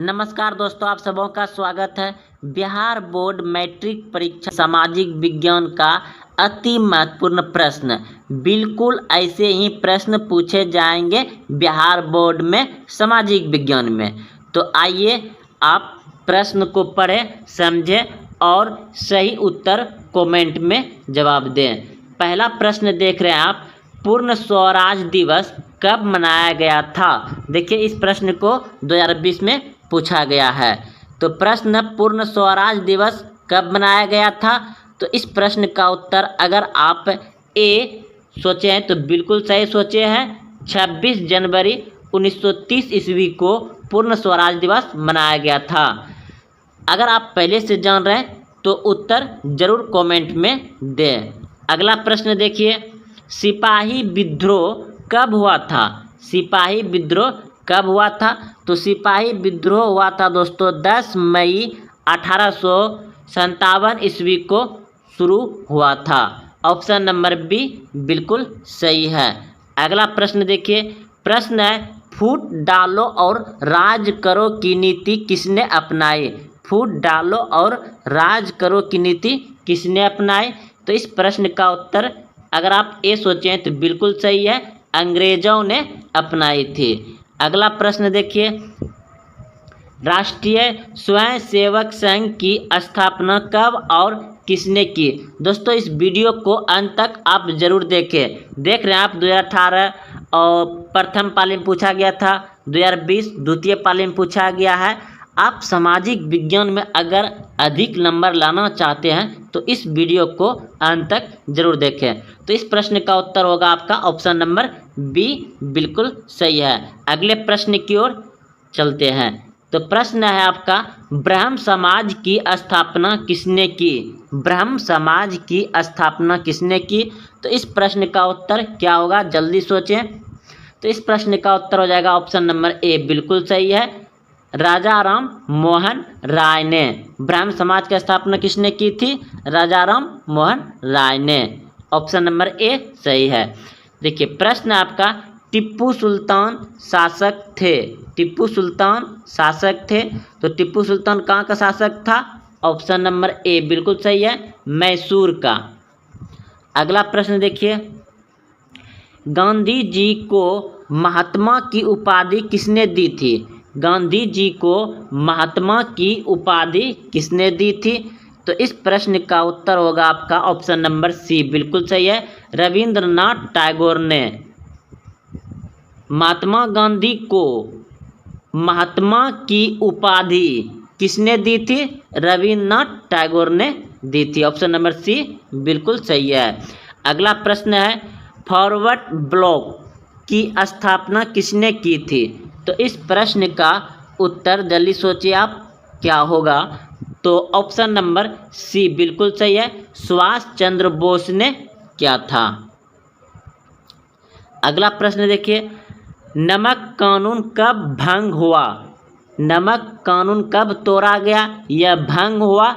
नमस्कार दोस्तों, आप सबों का स्वागत है। बिहार बोर्ड मैट्रिक परीक्षा सामाजिक विज्ञान का अति महत्वपूर्ण प्रश्न। बिल्कुल ऐसे ही प्रश्न पूछे जाएंगे बिहार बोर्ड में सामाजिक विज्ञान में। तो आइए आप प्रश्न को पढ़ें, समझें और सही उत्तर कमेंट में जवाब दें। पहला प्रश्न देख रहे हैं आप, पूर्ण स्वराज दिवस कब मनाया गया था? देखिए, इस प्रश्न को 2020 में पूछा गया है। तो प्रश्न पूर्ण स्वराज दिवस कब मनाया गया था? तो इस प्रश्न का उत्तर अगर आप ए सोचे हैं तो बिल्कुल सही सोचे हैं। 26 जनवरी 1930 ईस्वी को पूर्ण स्वराज दिवस मनाया गया था। अगर आप पहले से जान रहे हैं तो उत्तर जरूर कमेंट में दें। अगला प्रश्न देखिए, सिपाही विद्रोह कब हुआ था? सिपाही विद्रोह कब हुआ था? तो सिपाही विद्रोह हुआ था दोस्तों 10 मई 1857 ईस्वी को शुरू हुआ था। ऑप्शन नंबर बी बिल्कुल सही है। अगला प्रश्न देखिए, प्रश्न है, फूट डालो और राज करो की नीति किसने अपनाई? फूट डालो और राज करो की नीति किसने अपनाई? तो इस प्रश्न का उत्तर अगर आप ए सोचें तो बिल्कुल सही है, अंग्रेजों ने अपनाई थी। अगला प्रश्न देखिए, राष्ट्रीय स्वयंसेवक संघ की स्थापना कब और किसने की? दोस्तों, इस वीडियो को अंत तक आप जरूर देखें। देख रहे हैं आप 2018 और प्रथम पाली में पूछा गया था, 2020 द्वितीय पाली में पूछा गया है। आप सामाजिक विज्ञान में अगर अधिक नंबर लाना चाहते हैं तो इस वीडियो को अंत तक जरूर देखें। तो इस प्रश्न का उत्तर होगा आपका ऑप्शन नंबर बी बिल्कुल सही है। अगले प्रश्न की ओर चलते हैं। तो प्रश्न है आपका, ब्रह्म समाज की स्थापना किसने की? ब्रह्म समाज की स्थापना किसने की? तो इस प्रश्न का उत्तर क्या होगा, जल्दी सोचें। तो इस प्रश्न का उत्तर हो जाएगा ऑप्शन नंबर ए बिल्कुल सही है, राजा राम मोहन राय ने। ब्रह्म समाज की स्थापना किसने की थी? राजा राम मोहन राय ने। ऑप्शन नंबर ए सही है। देखिए, प्रश्न आपका, टिप्पू सुल्तान शासक थे। टिप्पू सुल्तान शासक थे, तो टिप्पू सुल्तान कहाँ का शासक था? ऑप्शन नंबर ए बिल्कुल सही है, मैसूर का। अगला प्रश्न देखिए, गांधी जी को महात्मा की उपाधि किसने दी थी? गांधी जी को महात्मा की उपाधि किसने दी थी? तो इस प्रश्न का उत्तर होगा आपका ऑप्शन नंबर सी बिल्कुल सही है, रविंद्रनाथ टैगोर ने। महात्मा गांधी को महात्मा की उपाधि किसने दी थी? रविंद्रनाथ टैगोर ने दी थी। ऑप्शन नंबर सी बिल्कुल सही है। अगला प्रश्न है, फॉरवर्ड ब्लॉक की स्थापना किसने की थी? तो इस प्रश्न का उत्तर जल्दी सोचिए आप क्या होगा। तो ऑप्शन नंबर सी बिल्कुल सही है, सुभाष चंद्र बोस ने किया था। अगला प्रश्न देखिए, नमक कानून कब भंग हुआ? नमक कानून कब तोड़ा गया? यह भंग हुआ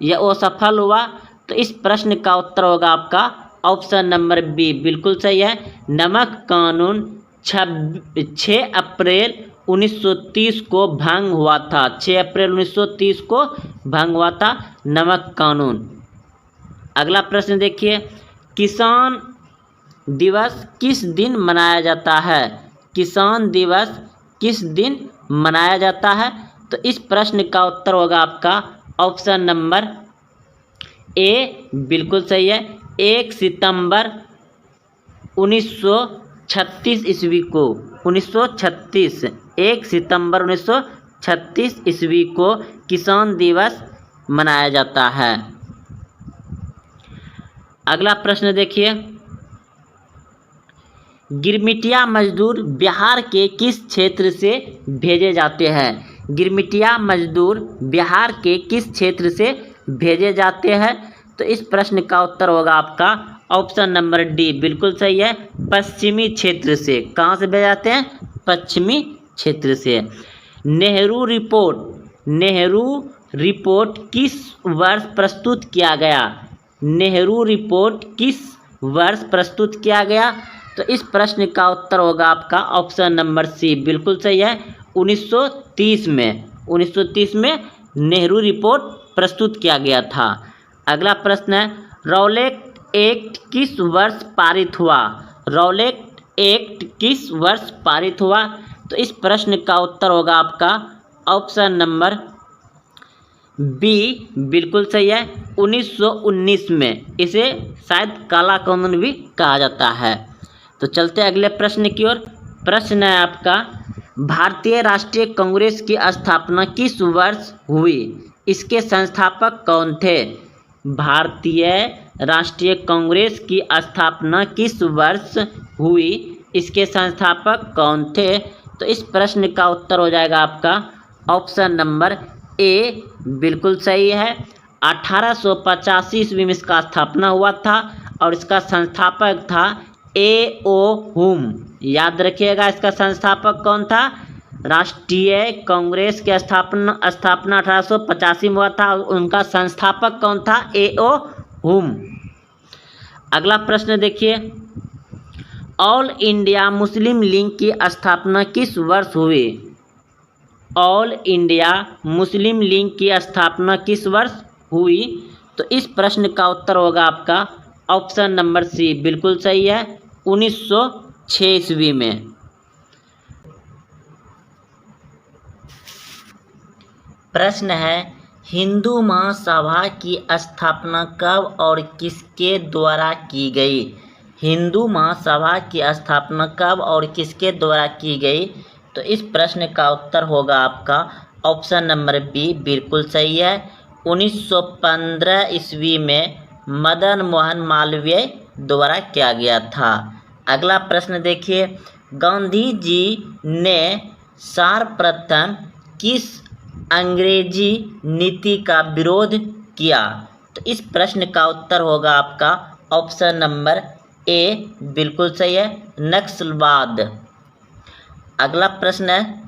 या असफल हुआ? तो इस प्रश्न का उत्तर होगा आपका ऑप्शन नंबर बी बिल्कुल सही है, नमक कानून 6 अप्रैल 1930 को भंग हुआ था। 6 अप्रैल 1930 को भंग हुआ था नमक कानून। अगला प्रश्न देखिए, किसान दिवस किस दिन मनाया जाता है? किसान दिवस किस दिन मनाया जाता है? तो इस प्रश्न का उत्तर होगा आपका ऑप्शन नंबर ए बिल्कुल सही है, 1 सितंबर 1936 ईस्वी को 1936 1 सितंबर 1936 ईस्वी को किसान दिवस मनाया जाता है। अगला प्रश्न देखिए, गिरमिटिया मजदूर बिहार के किस क्षेत्र से भेजे जाते हैं? गिरमिटिया मजदूर बिहार के किस क्षेत्र से भेजे जाते हैं? तो इस प्रश्न का उत्तर होगा आपका ऑप्शन नंबर डी बिल्कुल सही है, पश्चिमी क्षेत्र से। कहाँ से भेजे जाते हैं? पश्चिमी क्षेत्र से। नेहरू रिपोर्ट किस वर्ष प्रस्तुत किया गया? नेहरू रिपोर्ट किस वर्ष प्रस्तुत किया गया? तो इस प्रश्न का उत्तर होगा आपका ऑप्शन नंबर सी बिल्कुल सही है, 1930 में। 1930 में नेहरू रिपोर्ट प्रस्तुत किया गया था। अगला प्रश्न है, रौलेट एक्ट किस वर्ष पारित हुआ? रौलेट एक्ट किस वर्ष पारित हुआ? तो इस प्रश्न का उत्तर होगा आपका ऑप्शन नंबर बी, बिल्कुल सही है, 1919 में। इसे शायद काला कानून भी कहा जाता है। तो चलते अगले प्रश्न की ओर। प्रश्न है आपका, भारतीय राष्ट्रीय कांग्रेस की स्थापना किस वर्ष हुई? इसके संस्थापक कौन थे? भारतीय राष्ट्रीय कांग्रेस की स्थापना किस वर्ष हुई? इसके संस्थापक कौन थे? तो इस प्रश्न का उत्तर हो जाएगा आपका ऑप्शन नंबर ए, बिल्कुल सही है। 1885 ईस्वी में इसका स्थापना हुआ था और इसका संस्थापक था A.O. हुम। याद रखिएगा, इसका संस्थापक कौन था? राष्ट्रीय कांग्रेस की स्थापना 1885 में हुआ था और उनका संस्थापक कौन था? A.O. हुम। अगला प्रश्न देखिए, ऑल इंडिया मुस्लिम लीग की स्थापना किस वर्ष हुई? ऑल इंडिया मुस्लिम लीग की स्थापना किस वर्ष हुई? तो इस प्रश्न का उत्तर होगा आपका ऑप्शन नंबर सी, बिल्कुल सही है, 1906 ईस्वी में। प्रश्न है, हिंदू महासभा की स्थापना कब और किसके द्वारा की गई? हिंदू महासभा की स्थापना कब और किसके द्वारा की गई? तो इस प्रश्न का उत्तर होगा आपका ऑप्शन नंबर बी, बिल्कुल सही है, 1915 ईस्वी में मदन मोहन मालवीय द्वारा किया गया था। अगला प्रश्न देखिए, गांधी जी ने सर्वप्रथम किस अंग्रेजी नीति का विरोध किया? तो इस प्रश्न का उत्तर होगा आपका ऑप्शन नंबर ए, बिल्कुल सही है, नक्सलवाद। अगला प्रश्न है,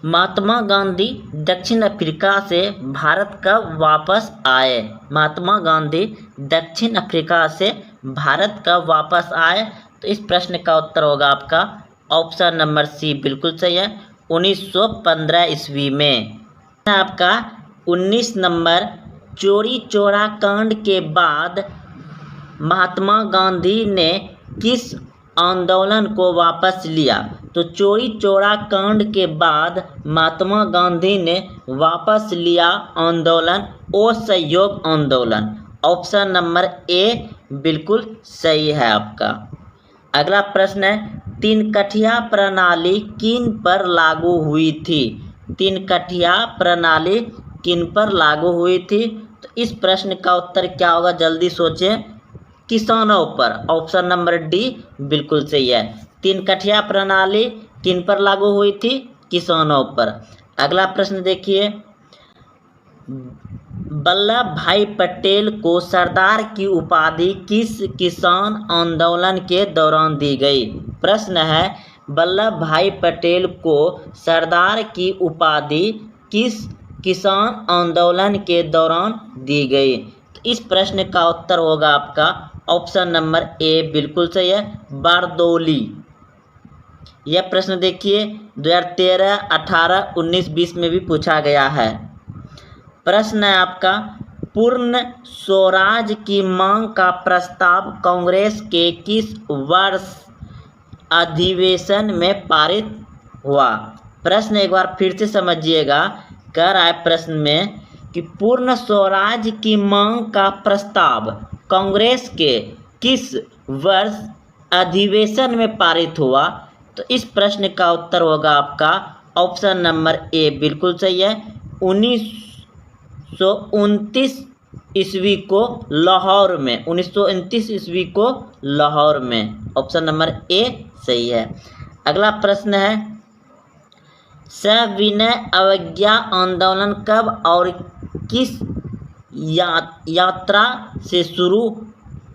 महात्मा गांधी दक्षिण अफ्रीका से भारत कब वापस आए? महात्मा गांधी दक्षिण अफ्रीका से भारत कब वापस आए? तो इस प्रश्न का उत्तर होगा आपका ऑप्शन नंबर सी, बिल्कुल सही है, 1915 ईस्वी में। आपका 19 नंबर, चौरी चौरा कांड के बाद महात्मा गांधी ने किस आंदोलन को वापस लिया? तो चौरी चौरा कांड के बाद महात्मा गांधी ने वापस लिया आंदोलन असहयोग आंदोलन। ऑप्शन नंबर ए बिल्कुल सही है आपका। अगला प्रश्न है, तीन कठिया प्रणाली किन पर लागू हुई थी? तीन कठिया प्रणाली किन पर लागू हुई थी? तो इस प्रश्न का उत्तर क्या होगा, जल्दी सोचें। किसानों पर। ऑप्शन नंबर डी बिल्कुल सही है। तीन कठिया प्रणाली किन पर लागू हुई थी? किसानों पर। अगला प्रश्न देखिए, वल्लभ भाई पटेल को सरदार की उपाधि किस किसान आंदोलन के दौरान दी गई? प्रश्न है, वल्लभ भाई पटेल को सरदार की उपाधि किस किसान आंदोलन के दौरान दी गई? तो इस प्रश्न का उत्तर होगा आपका ऑप्शन नंबर ए बिल्कुल सही है, बारदौली। यह प्रश्न देखिए 2013, 18, 19, 20 में भी पूछा गया है। प्रश्न है आपका, पूर्ण स्वराज की मांग का प्रस्ताव कांग्रेस के किस वर्ष अधिवेशन में पारित हुआ? प्रश्न एक बार फिर से समझिएगा, कह रहा है प्रश्न में कि पूर्ण स्वराज की मांग का प्रस्ताव कांग्रेस के किस वर्ष अधिवेशन में पारित हुआ? तो इस प्रश्न का उत्तर होगा आपका ऑप्शन नंबर ए बिल्कुल सही है, 1929 ईस्वी को लाहौर में। 1929 ईस्वी को लाहौर में। ऑप्शन नंबर ए सही है। अगला प्रश्न है, सविनय अवज्ञा आंदोलन कब और किस यात्रा से शुरू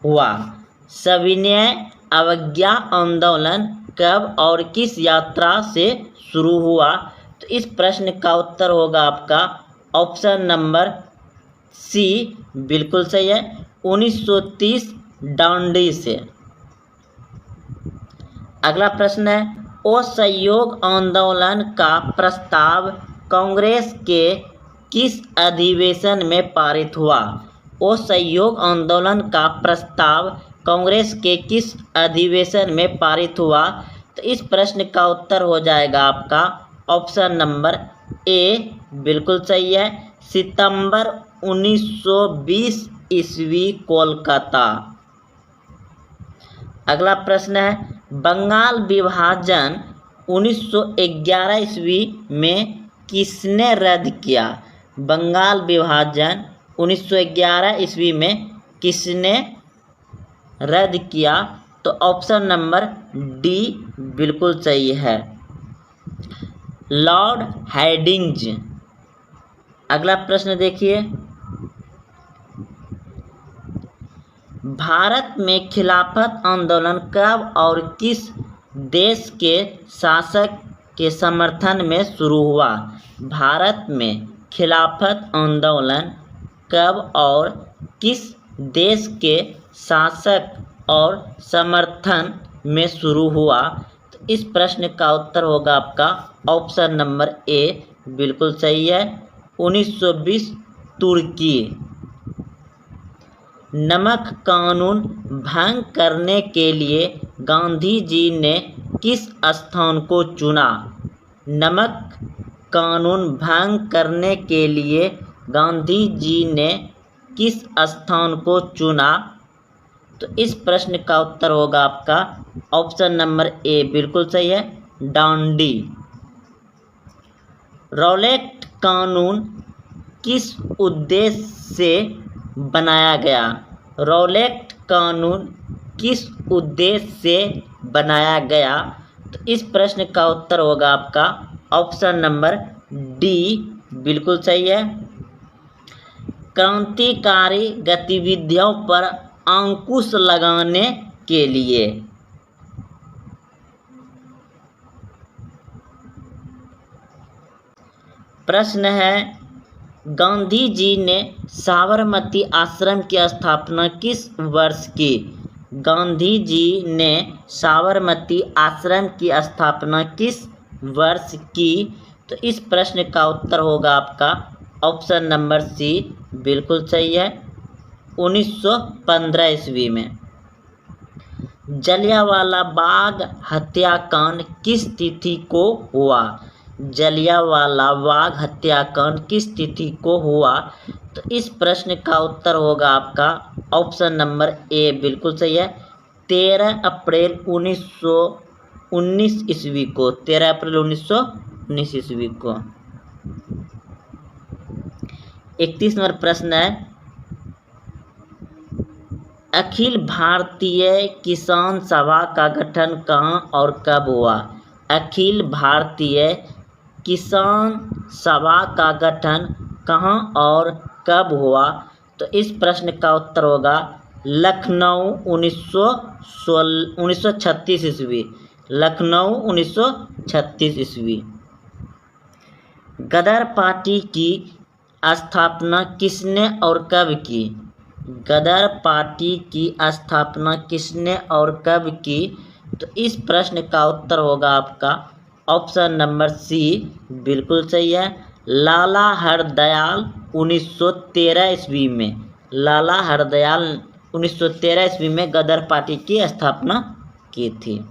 हुआ? सविनय अवज्ञा आंदोलन कब और किस यात्रा से शुरू हुआ? तो इस प्रश्न का उत्तर होगा आपका ऑप्शन नंबर सी बिल्कुल सही है, 1930 दांडी से। अगला प्रश्न है, असहयोग आंदोलन का प्रस्ताव कांग्रेस के किस अधिवेशन में पारित हुआ? असहयोग आंदोलन का प्रस्ताव कांग्रेस के किस अधिवेशन में पारित हुआ? तो इस प्रश्न का उत्तर हो जाएगा आपका ऑप्शन नंबर ए बिल्कुल सही है, सितंबर 1920 ईस्वी कोलकाता। अगला प्रश्न है, बंगाल विभाजन 1911 ईस्वी में किसने रद्द किया? बंगाल विभाजन 1911 ईस्वी में किसने रद्द किया? तो ऑप्शन नंबर डी बिल्कुल सही है, लॉर्ड हेडिंग्ज। अगला प्रश्न देखिए, भारत में खिलाफत आंदोलन कब और किस देश के शासक के समर्थन में शुरू हुआ? भारत में खिलाफत आंदोलन कब और किस देश के शासक और समर्थन में शुरू हुआ? तो इस प्रश्न का उत्तर होगा आपका ऑप्शन नंबर ए बिल्कुल सही है, 1920 तुर्की। नमक कानून भंग करने के लिए गांधी जी ने किस स्थान को चुना? नमक कानून भंग करने के लिए गांधी जी ने किस स्थान को चुना? तो इस प्रश्न का उत्तर होगा आपका ऑप्शन नंबर ए बिल्कुल सही है, डांडी। रॉलेट कानून किस उद्देश्य से बनाया गया? रॉलेट कानून किस उद्देश्य से बनाया गया? तो इस प्रश्न का उत्तर होगा आपका ऑप्शन नंबर डी बिल्कुल सही है, क्रांतिकारी गतिविधियों पर अंकुश लगाने के लिए। प्रश्न है, गांधी जी ने साबरमती आश्रम की स्थापना किस वर्ष की? गांधी जी ने साबरमती आश्रम की स्थापना किस वर्ष की? तो इस प्रश्न का उत्तर होगा आपका ऑप्शन नंबर सी बिल्कुल सही है, 1915 ईस्वी में। जलियांवाला बाग हत्याकांड किस तिथि को हुआ? जलियांवाला बाग हत्याकांड किस तिथि को हुआ? तो इस प्रश्न का उत्तर होगा आपका ऑप्शन नंबर ए बिल्कुल सही है, 13 अप्रैल 1919 ईस्वी को। 13 अप्रैल 1919 ईस्वी को। 31 नंबर प्रश्न है, अखिल भारतीय किसान सभा का गठन कहाँ और कब हुआ? अखिल भारतीय किसान सभा का गठन कहाँ और कब हुआ? तो इस प्रश्न का उत्तर होगा लखनऊ 1936 ईस्वी। लखनऊ 1936 ईस्वी। गदर पार्टी की स्थापना किसने और कब की? गदर पार्टी की स्थापना किसने और कब की? तो इस प्रश्न का उत्तर होगा आपका ऑप्शन नंबर सी बिल्कुल सही है, लाला हरदयाल 1913 ईस्वी में। लाला हरदयाल 1913 ईस्वी में गदर पार्टी की स्थापना की थी।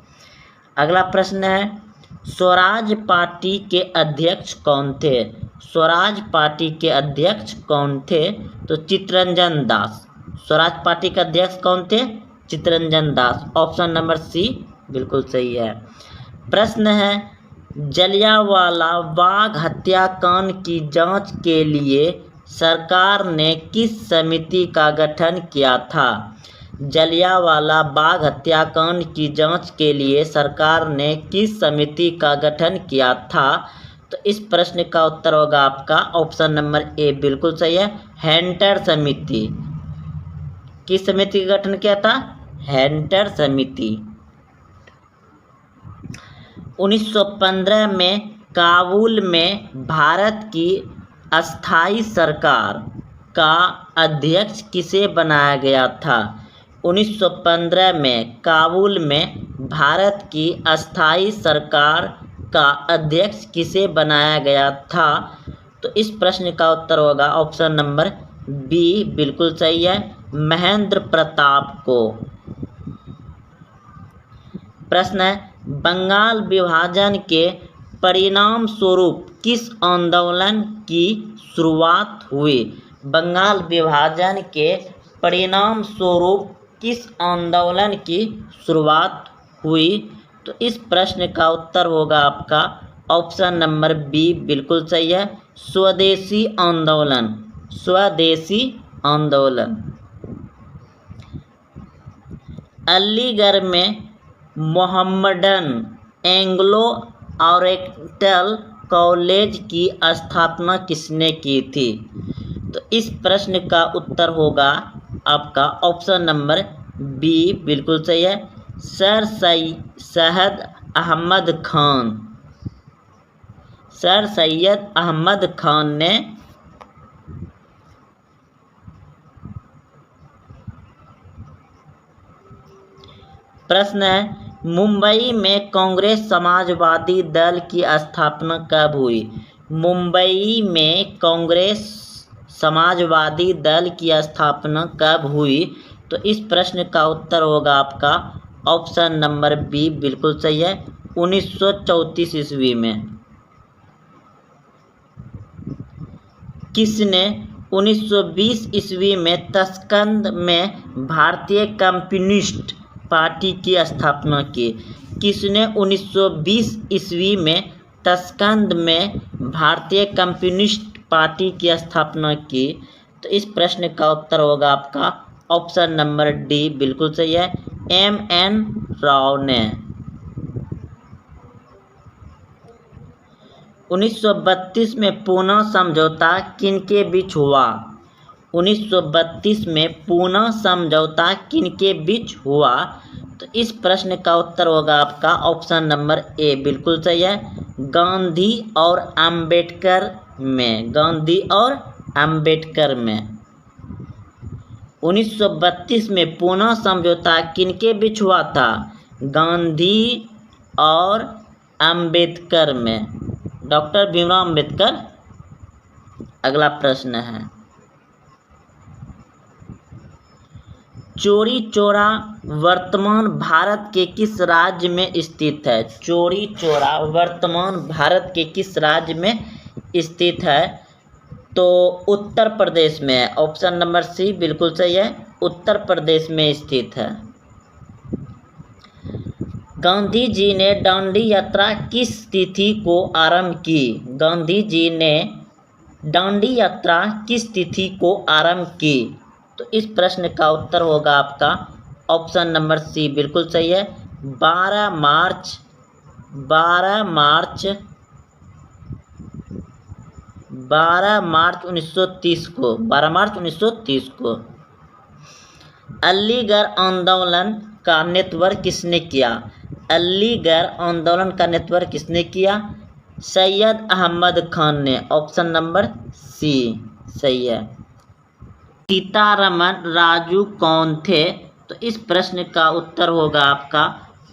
अगला प्रश्न है, स्वराज पार्टी के अध्यक्ष कौन थे? स्वराज पार्टी के अध्यक्ष कौन थे? तो चित्तरंजन दास। स्वराज पार्टी के अध्यक्ष कौन थे? Chittaranjan Das. Option number C बिल्कुल सही है। प्रश्न है, जलियांवाला बाग हत्याकांड की जांच के लिए सरकार ने किस समिति का गठन किया था? जलियांवाला बाग हत्याकांड की जांच के लिए सरकार ने किस समिति का गठन किया था? तो इस प्रश्न का उत्तर होगा आपका ऑप्शन नंबर ए बिल्कुल सही है, हैंटर समिति। किस समिति का गठन किया था? हैंटर समिति। 1915 में काबुल में भारत की अस्थायी सरकार का अध्यक्ष किसे बनाया गया था? 1915 में काबुल में भारत की अस्थायी सरकार का अध्यक्ष किसे बनाया गया था? तो इस प्रश्न का उत्तर होगा ऑप्शन नंबर बी, बिल्कुल सही है, महेंद्र प्रताप को। प्रश्न है, बंगाल विभाजन के परिणाम स्वरूप किस आंदोलन की शुरुआत हुई? बंगाल विभाजन के परिणाम स्वरूप किस आंदोलन की शुरुआत हुई? तो इस प्रश्न का उत्तर होगा आपका ऑप्शन नंबर बी, बिल्कुल सही है, स्वदेशी आंदोलन। स्वदेशी आंदोलन। अलीगढ़ में मोहम्मडन एंग्लो ओरिएंटल कॉलेज की स्थापना किसने की थी? तो इस प्रश्न का उत्तर होगा आपका ऑप्शन नंबर बी, बिल्कुल सही है, सर सैयद अहमद खान। सर सैयद अहमद खान ने प्रश्न है, मुंबई में कांग्रेस समाजवादी दल की स्थापना कब हुई? मुंबई में कांग्रेस समाजवादी दल की स्थापना कब हुई? तो इस प्रश्न का उत्तर होगा आपका ऑप्शन नंबर बी, बिल्कुल सही है, 1934 ईस्वी में। किसने 1920 ईस्वी में तस्कंद में भारतीय कम्युनिस्ट पार्टी की स्थापना की? किसने 1920 ईस्वी में तस्कंद में भारतीय कम्युनिस्ट पार्टी की स्थापना की? तो इस प्रश्न का उत्तर होगा आपका ऑप्शन नंबर डी, बिल्कुल सही है, M.N. राव ने। 1932 में पूना समझौता किनके बीच हुआ? 1932 में पूना समझौता किनके बीच हुआ? तो इस प्रश्न का उत्तर होगा आपका ऑप्शन नंबर ए, बिल्कुल सही है, गांधी और अंबेडकर में। गांधी और अंबेडकर में। 1932 में पूना समझौता किनके बीच हुआ था? गांधी और अंबेडकर में, डॉक्टर भीमराव अंबेडकर। अगला प्रश्न है, चौरी चौरा वर्तमान भारत के किस राज्य में स्थित है? चौरी चौरा वर्तमान भारत के किस राज्य में स्थित है? तो उत्तर प्रदेश में है, ऑप्शन नंबर सी, बिल्कुल सही है, उत्तर प्रदेश में स्थित है। गांधी जी ने दांडी यात्रा किस तिथि को आरंभ की? गांधी जी ने दांडी यात्रा किस तिथि को आरंभ की? तो इस प्रश्न का उत्तर होगा आपका ऑप्शन नंबर सी, बिल्कुल सही है, 12 मार्च 1930 को। 12 मार्च 1930 को। अलीगढ़ आंदोलन का नेतृत्व किसने किया? अलीगढ़ आंदोलन का नेतृत्व किसने किया? सैयद अहमद खान ने, ऑप्शन नंबर सी सही है। सीतारमन राजू कौन थे? तो इस प्रश्न का उत्तर होगा आपका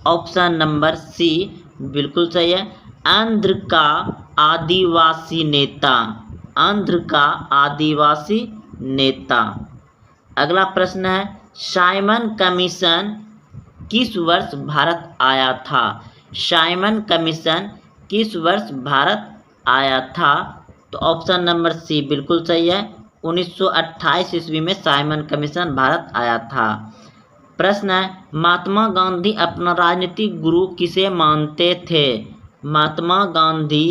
ऑप्शन नंबर सी, बिल्कुल सही है, आंध्र का आदिवासी नेता। आंध्र का आदिवासी नेता। अगला प्रश्न है, साइमन कमीशन किस वर्ष भारत आया था? साइमन कमीशन किस वर्ष भारत आया था? तो ऑप्शन नंबर सी, बिल्कुल सही है, 1928 ईस्वी में साइमन कमीशन भारत आया था। प्रश्न है, महात्मा गांधी अपना राजनीतिक गुरु किसे मानते थे? महात्मा गांधी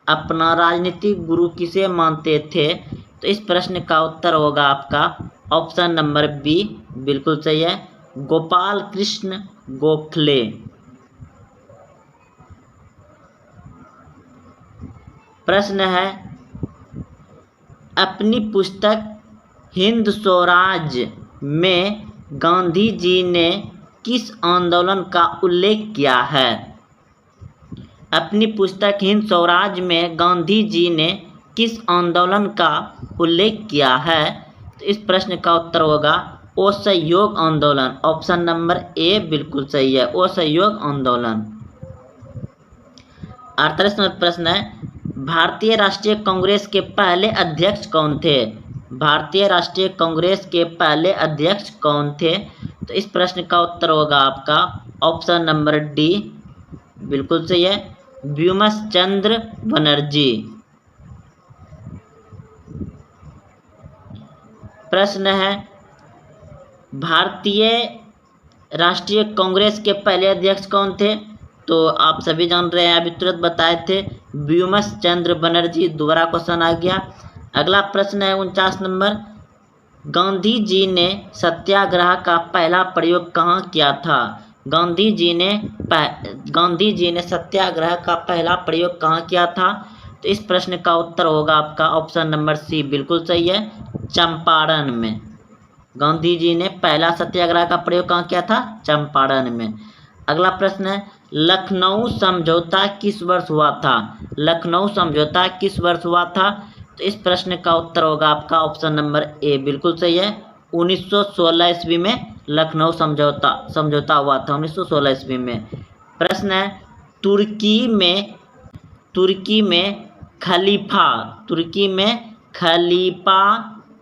अपना राजनीतिक गुरु किसे मानते थे? तो इस प्रश्न का उत्तर होगा आपका ऑप्शन नंबर बी, बिल्कुल सही है, गोपाल कृष्ण गोखले। प्रश्न है, अपनी पुस्तक हिंद स्वराज में गांधी जी ने किस आंदोलन का उल्लेख किया है? अपनी पुस्तक हिंद स्वराज में गांधी जी ने किस आंदोलन का उल्लेख किया है? तो इस प्रश्न का उत्तर होगा असहयोग आंदोलन। ऑप्शन नंबर ए बिल्कुल सही है, असहयोग आंदोलन। 48 नंबर प्रश्न है, भारतीय राष्ट्रीय कांग्रेस के पहले अध्यक्ष कौन थे? भारतीय राष्ट्रीय कांग्रेस के पहले अध्यक्ष कौन थे? तो इस प्रश्न का उत्तर होगा आपका ऑप्शन नंबर डी बिल्कुल सही है, व्योमकेश चंद्र बनर्जी। प्रश्न है, भारतीय राष्ट्रीय कांग्रेस के पहले अध्यक्ष कौन थे? तो आप सभी जान रहे हैं, अभी तुरंत बताए थे, व्योमकेश चंद्र बनर्जी। दोबारा क्वेश्चन आ गया। अगला प्रश्न है 49 नंबर, गांधी जी ने सत्याग्रह का पहला प्रयोग कहाँ किया था? गांधी जी ने सत्याग्रह का पहला प्रयोग कहाँ किया था? तो इस प्रश्न का उत्तर होगा आपका ऑप्शन नंबर सी बिल्कुल सही है, चंपारण में। गांधी जी ने पहला सत्याग्रह का प्रयोग कहाँ किया था? चंपारण में। अगला प्रश्न है, लखनऊ समझौता किस वर्ष हुआ था? लखनऊ समझौता किस वर्ष हुआ था? तो इस प्रश्न का उत्तर होगा आपका ऑप्शन नंबर ए बिल्कुल सही है, 1916 ईस्वी में लखनऊ समझौता हुआ था, 1916 ईस्वी में। प्रश्न है, तुर्की में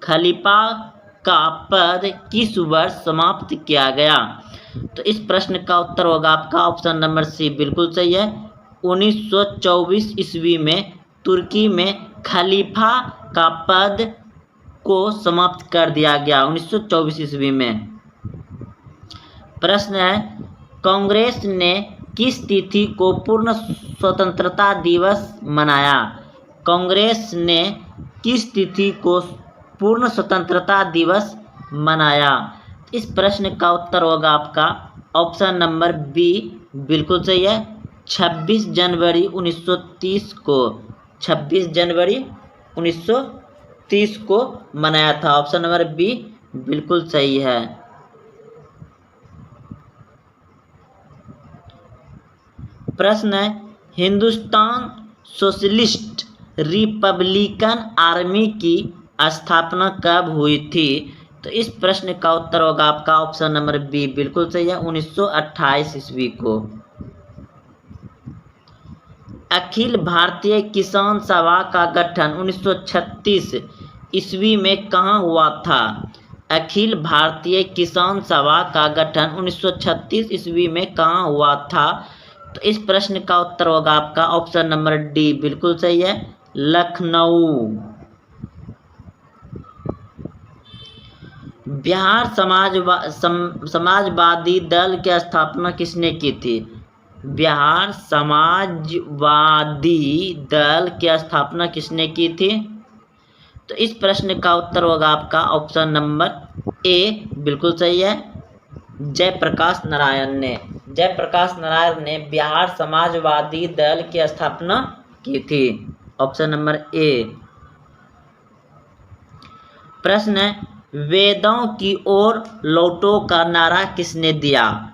खलीफा का पद किस वर्ष समाप्त किया गया? तो इस प्रश्न का उत्तर होगा आपका ऑप्शन नंबर सी बिल्कुल सही है, 1924 ईस्वी में तुर्की में खलीफा का पद को समाप्त कर दिया गया, 1924 ईस्वी में। प्रश्न है, कांग्रेस ने किस तिथि को पूर्ण स्वतंत्रता दिवस मनाया? कांग्रेस ने किस तिथि को पूर्ण स्वतंत्रता दिवस मनाया? इस प्रश्न का उत्तर होगा आपका ऑप्शन नंबर बी बिल्कुल सही है, 26 जनवरी 1930 को, 26 जनवरी 1930 को मनाया था। ऑप्शन नंबर बी बिल्कुल सही है। प्रश्न है, हिंदुस्तान सोशलिस्ट रिपब्लिकन आर्मी की स्थापना कब हुई थी? तो इस प्रश्न का उत्तर होगा आपका ऑप्शन नंबर बी बिल्कुल सही है, 1928 ईस्वी को। अखिल भारतीय किसान सभा का गठन 1936 ईस्वी में कहाँ हुआ था? अखिल भारतीय किसान सभा का गठन 1936 ईस्वी में कहाँ हुआ था? तो इस प्रश्न का उत्तर होगा आपका ऑप्शन नंबर डी बिल्कुल सही है, लखनऊ। बिहार समाजवादी दल की स्थापना किसने की थी? बिहार समाजवादी दल की स्थापना किसने की थी? तो इस प्रश्न का उत्तर होगा आपका ऑप्शन नंबर ए बिल्कुल सही है, जयप्रकाश नारायण ने। जयप्रकाश नारायण ने बिहार समाजवादी दल की स्थापना की थी, ऑप्शन नंबर ए। प्रश्न है, वेदों की ओर लौटो का नारा किसने दिया?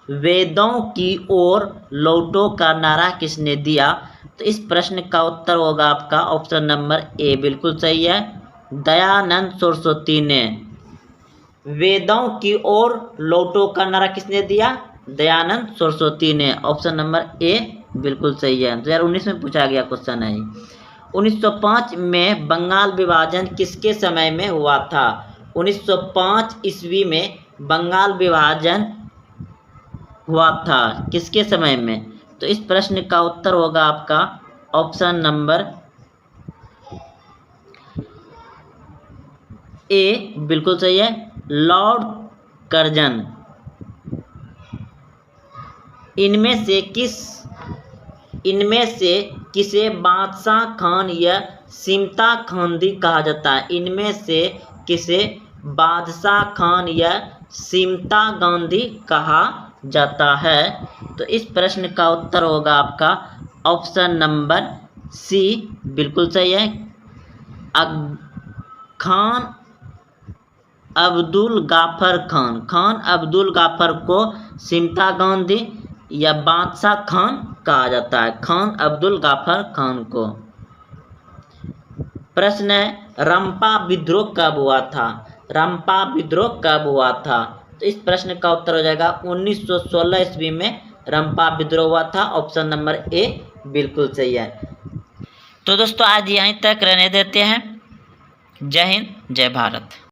वेदों की ओर लौटो का नारा किसने दिया? तो इस प्रश्न का उत्तर होगा आपका ऑप्शन नंबर ए बिल्कुल सही है, दयानंद सरस्वती ने। वेदों की ओर लौटो का नारा किसने दिया? दयानंद सरस्वती ने। ऑप्शन नंबर ए बिल्कुल सही है, 2019 में पूछा गया क्वेश्चन है। 1905 में बंगाल विभाजन किसके समय में हुआ था? 1905 ईस्वी में बंगाल विभाजन हुआ था, किसके समय में? तो इस प्रश्न का उत्तर होगा आपका ऑप्शन नंबर ए बिल्कुल सही है, लॉर्ड कर्जन। इनमें से किसे बादशाह खान या सिमता खांदी कहा जाता है? इनमें से किसे बादशाह खान या सिमता गांधी कहा जाता है? तो इस प्रश्न का उत्तर होगा आपका ऑप्शन नंबर सी बिल्कुल सही है, खान अब्दुल गाफर खान। खान अब्दुल गाफर को सिमता गांधी या बादशाह खान कहा जाता है, खान अब्दुल गाफर खान को। प्रश्न है, रंपा विद्रोह कब हुआ था? रंपा विद्रोह कब हुआ था? तो इस प्रश्न का उत्तर हो जाएगा 1916 ईस्वी में रंपा विद्रोह हुआ था। ऑप्शन नंबर ए बिल्कुल सही है। तो दोस्तों आज यहीं तक रहने देते हैं। जय हिंद, जय भारत।